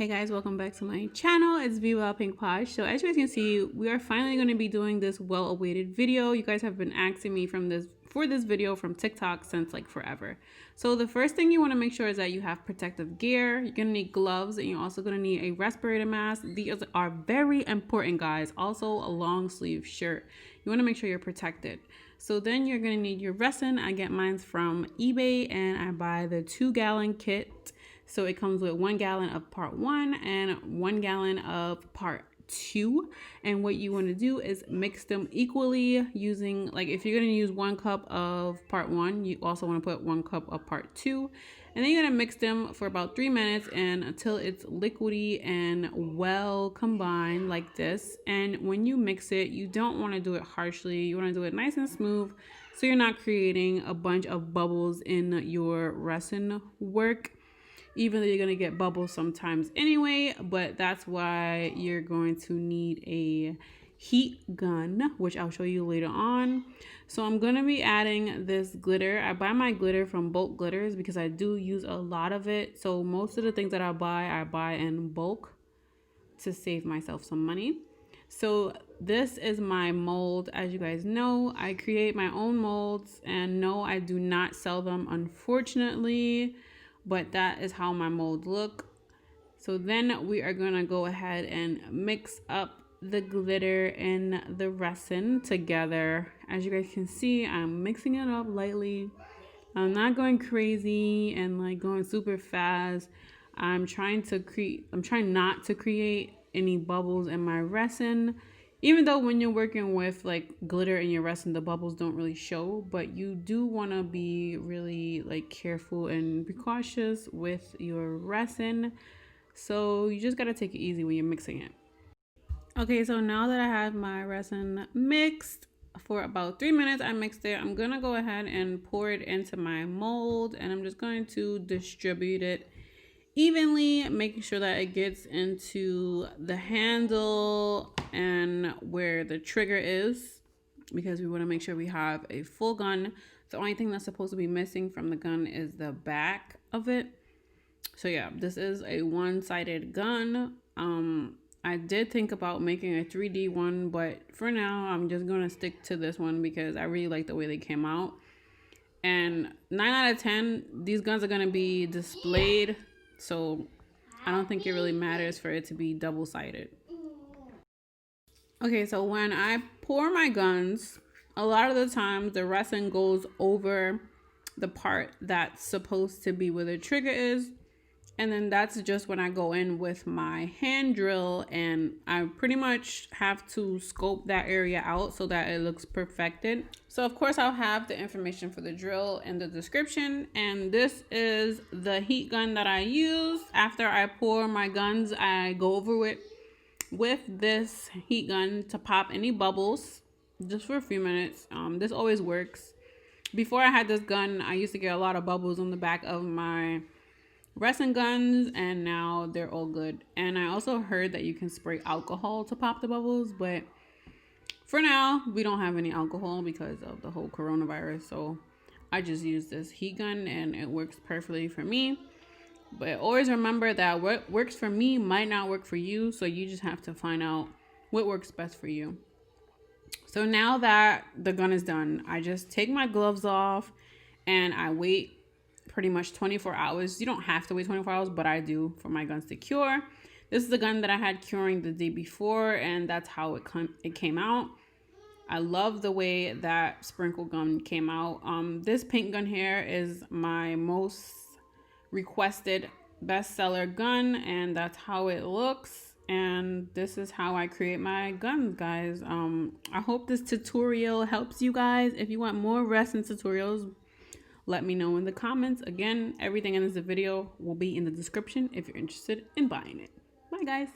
Hey guys, welcome back to my channel. It's Viva Pink Posh. So as you guys can see, we are finally going to be doing this well-awaited video. You guys have been asking me for this video from TikTok since like forever. So the first thing you want to make sure is that you have protective gear. You're going to need gloves, and you're also going to need a respirator mask. These are very important, guys. Also a long sleeve shirt. You want to make sure you're protected. So then you're going to need your resin. I get mine from eBay and I buy the 2-gallon kit. So it comes with 1 gallon of part 1 and 1 gallon of part 2. And what you want to do is mix them equally using, like, if you're going to use 1 cup of part 1, you also want to put 1 cup of part 2. And then you're going to mix them for about 3 minutes and until it's liquidy and well combined like this. And when you mix it, you don't want to do it harshly. You want to do it nice and smooth so you're not creating a bunch of bubbles in your resin work. Even though you're going to get bubbles sometimes anyway, but that's why you're going to need a heat gun, which I'll show you later on. So I'm going to be adding this glitter. I buy my glitter from bulk glitters because I do use a lot of it. So most of the things that I buy in bulk to save myself some money. So this is my mold. As you guys know, I create my own molds, and no, I do not sell them, unfortunately. But that is how my molds look. So then we are going to go ahead and mix up the glitter and the resin together. As you guys can see, I'm mixing it up lightly. I'm not going crazy and like going super fast. I'm trying not to create any bubbles in my resin. Even though when you're working with like glitter in your resin, the bubbles don't really show, but you do want to be really like careful and be cautious with your resin. So you just got to take it easy when you're mixing it. Okay, so now that I have my resin mixed for about 3 minutes, I mixed it. I'm going to go ahead and pour it into my mold, and I'm just going to distribute it evenly, making sure that it gets into the handle and where the trigger is, because we want to make sure we have a full gun. The only thing that's supposed to be missing from the gun is the back of it. So yeah, this is a one-sided gun. I did think about making a 3D one, but for now I'm just gonna stick to this one because I really like the way they came out. And 9 out of 10, these guns are gonna be displayed, so I don't think it really matters for it to be double-sided. Okay, so when I pour my guns, a lot of the times the resin goes over the part that's supposed to be where the trigger is. And then that's just when I go in with my hand drill, and I pretty much have to scope that area out so that it looks perfected. So of course I'll have the information for the drill in the description. And this is the heat gun that I use. After I pour my guns, I go over it with this heat gun to pop any bubbles just for a few minutes. This always works. Before I had this gun, I used to get a lot of bubbles on the back of my resin guns, and now they're all good. And I also heard that you can spray alcohol to pop the bubbles, but for now we don't have any alcohol because of the whole coronavirus, so I just use this heat gun and it works perfectly for me. But always remember that what works for me might not work for you, so you just have to find out what works best for you. So now that the gun is done, I just take my gloves off and I wait pretty much 24 hours. You don't have to wait 24 hours, but I do for my guns to cure. This is the gun that I had curing the day before, and that's how it came out. I love the way that sprinkle gun came out. This paint gun here is my most requested bestseller gun, and that's how it looks. And this is how I create my guns, guys. I hope this tutorial helps you guys. If you want more resin tutorials, let me know in the comments. Again, everything in this video will be in the description if you're interested in buying it. Bye, guys.